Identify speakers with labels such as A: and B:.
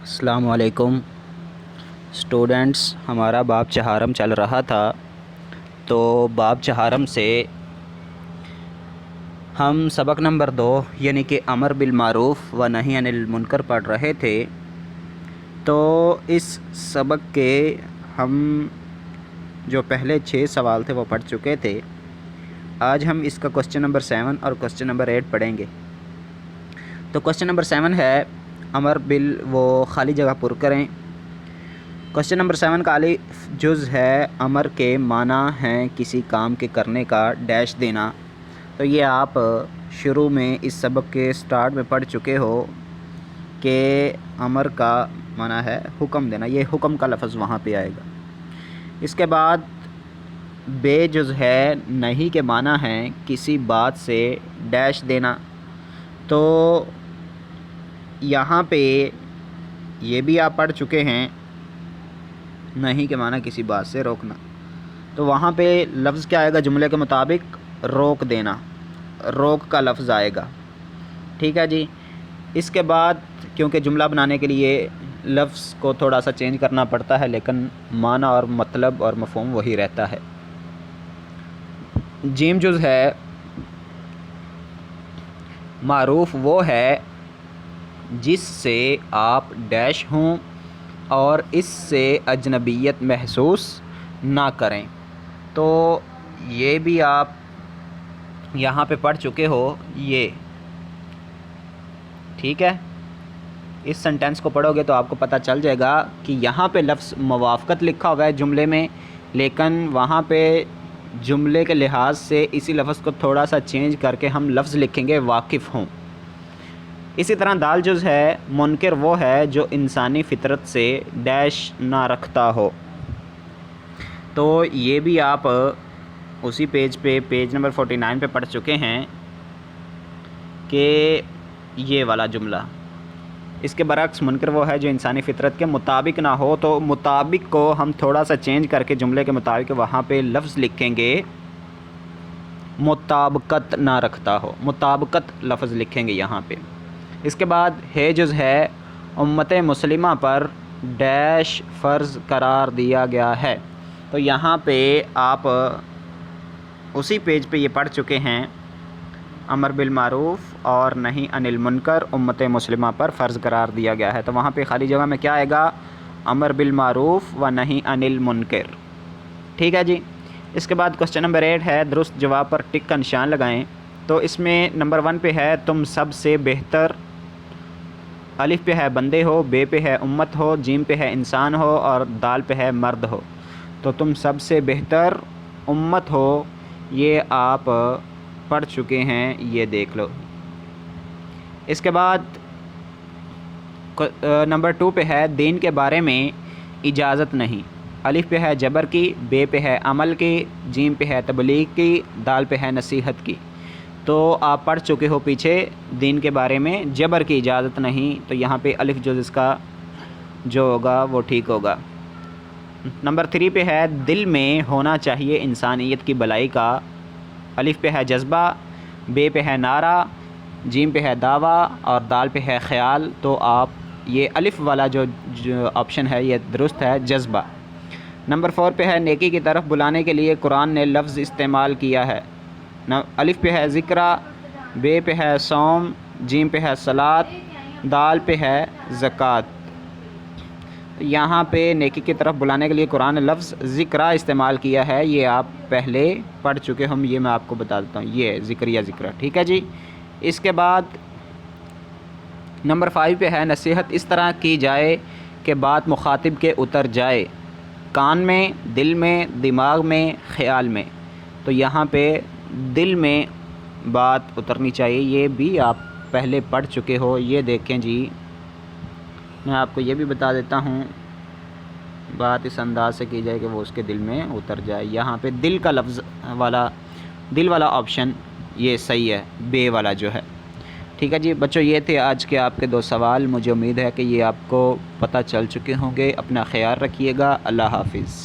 A: السلام علیکم اسٹوڈنٹس، ہمارا باب چہارم چل رہا تھا، تو باب چہارم سے ہم سبق نمبر 2 یعنی کہ امر بالمعروف و نہی عن المنکر پڑھ رہے تھے۔ تو اس سبق کے ہم جو پہلے 6 سوال تھے وہ پڑھ چکے تھے۔ آج ہم اس کا کوسچن نمبر 7 اور کوسچن نمبر 8 پڑھیں گے۔ تو کوسچن نمبر 7 ہے امر وہ خالی جگہ پر کریں۔ کوسچن نمبر 7 کا الف جز ہے امر کے معنی ہیں کسی کام کے کرنے کا ڈیش دینا۔ تو یہ آپ شروع میں اس سبق کے سٹارٹ میں پڑھ چکے ہو کہ امر کا معنی ہے حکم دینا، یہ حکم کا لفظ وہاں پہ آئے گا۔ اس کے بعد بے جز ہے نہیں کے معنی ہیں کسی بات سے ڈیش دینا۔ تو یہاں پہ یہ بھی آپ پڑھ چکے ہیں، نہیں کے معنی کسی بات سے روکنا۔ تو وہاں پہ لفظ کیا آئے گا؟ جملے کے مطابق روک دینا، روک کا لفظ آئے گا، ٹھیک ہے جی۔ اس کے بعد کیونکہ جملہ بنانے کے لیے لفظ کو تھوڑا سا چینج کرنا پڑتا ہے، لیکن معنی اور مطلب اور مفہوم وہی رہتا ہے۔ جیم جز ہے معروف وہ ہے جس سے آپ ڈیش ہوں اور اس سے اجنبیت محسوس نہ کریں۔ تو یہ بھی آپ یہاں پہ پڑھ چکے ہو، یہ ٹھیک ہے۔ اس سنٹینس کو پڑھو گے تو آپ کو پتہ چل جائے گا کہ یہاں پہ لفظ موافقت لکھا ہوا ہے جملے میں، لیکن وہاں پہ جملے کے لحاظ سے اسی لفظ کو تھوڑا سا چینج کر کے ہم لفظ لکھیں گے واقف ہوں۔ اسی طرح دال جز ہے منکر وہ ہے جو انسانی فطرت سے ڈیش نہ رکھتا ہو۔ تو یہ بھی آپ اسی پیج نمبر 49 پہ پڑھ چکے ہیں کہ یہ والا جملہ، اس کے برعکس منکر وہ ہے جو انسانی فطرت کے مطابق نہ ہو۔ تو مطابق کو ہم تھوڑا سا چینج کر کے جملے کے مطابق وہاں پہ لفظ لکھیں گے مطابقت نہ رکھتا ہو، مطابقت لفظ لکھیں گے یہاں پہ۔ اس کے بعد ہے جز ہے امت مسلمہ پر ڈیش فرض قرار دیا گیا ہے۔ تو یہاں پہ آپ اسی پیج پہ یہ پڑھ چکے ہیں، امر بالمعروف اور نہی عن المنکر امت مسلمہ پر فرض قرار دیا گیا ہے۔ تو وہاں پہ خالی جگہ میں کیا آئے گا؟ امر بالمعروف و نہی عن المنکر، ٹھیک ہے جی۔ اس کے بعد کوسچن نمبر 8 ہے درست جواب پر ٹک کا نشان لگائیں۔ تو اس میں نمبر 1 پہ ہے تم سب سے بہتر، الف پہ ہے بندے ہو، بے پہ ہے امت ہو، جیم پہ ہے انسان ہو اور دال پہ ہے مرد ہو۔ تو تم سب سے بہتر امت ہو، یہ آپ پڑھ چکے ہیں، یہ دیکھ لو۔ اس کے بعد نمبر 2 پہ ہے دین کے بارے میں اجازت نہیں، الف پہ ہے جبر کی، بے پہ ہے عمل کی، جیم پہ ہے تبلیغ کی، دال پہ ہے نصیحت کی۔ تو آپ پڑھ چکے ہو پیچھے دین کے بارے میں جبر کی اجازت نہیں، تو یہاں پہ الف جو اس کا جو ہوگا وہ ٹھیک ہوگا۔ نمبر 3 پہ ہے دل میں ہونا چاہیے انسانیت کی بھلائی کا، الف پہ ہے جذبہ، بے پہ ہے نعرہ، جیم پہ ہے دعویٰ اور دال پہ ہے خیال۔ تو آپ یہ الف والا جو آپشن ہے یہ درست ہے، جذبہ۔ نمبر 4 پہ ہے نیکی کی طرف بلانے کے لیے قرآن نے لفظ استعمال کیا ہے، الف پہ ہے ذکرہ، بے پہ ہے صوم، جیم پہ ہے صلاۃ، دال پہ ہے زکوٰۃ۔ یہاں پہ نیکی کی طرف بلانے کے لیے قرآن نے لفظ ذکرہ استعمال کیا ہے، یہ آپ پہلے پڑھ چکے ہم، یہ میں آپ کو بتا دیتا ہوں، یہ ذکریہ ذکرہ، ٹھیک ہے جی۔ اس کے بعد نمبر 5 پہ ہے نصیحت اس طرح کی جائے کہ بات مخاطب کے اتر جائے، کان میں، دل میں، دماغ میں، خیال میں۔ تو یہاں پہ دل میں بات اترنی چاہیے، یہ بھی آپ پہلے پڑھ چکے ہو، یہ دیکھیں جی۔ میں آپ کو یہ بھی بتا دیتا ہوں، بات اس انداز سے کی جائے کہ وہ اس کے دل میں اتر جائے۔ یہاں پہ دل کا لفظ والا، دل والا آپشن یہ صحیح ہے، بے والا جو ہے، ٹھیک ہے جی۔ بچوں یہ تھے آج کے آپ کے 2 سوال، مجھے امید ہے کہ یہ آپ کو پتہ چل چکے ہوں گے۔ اپنا خیال رکھیے گا، اللہ حافظ۔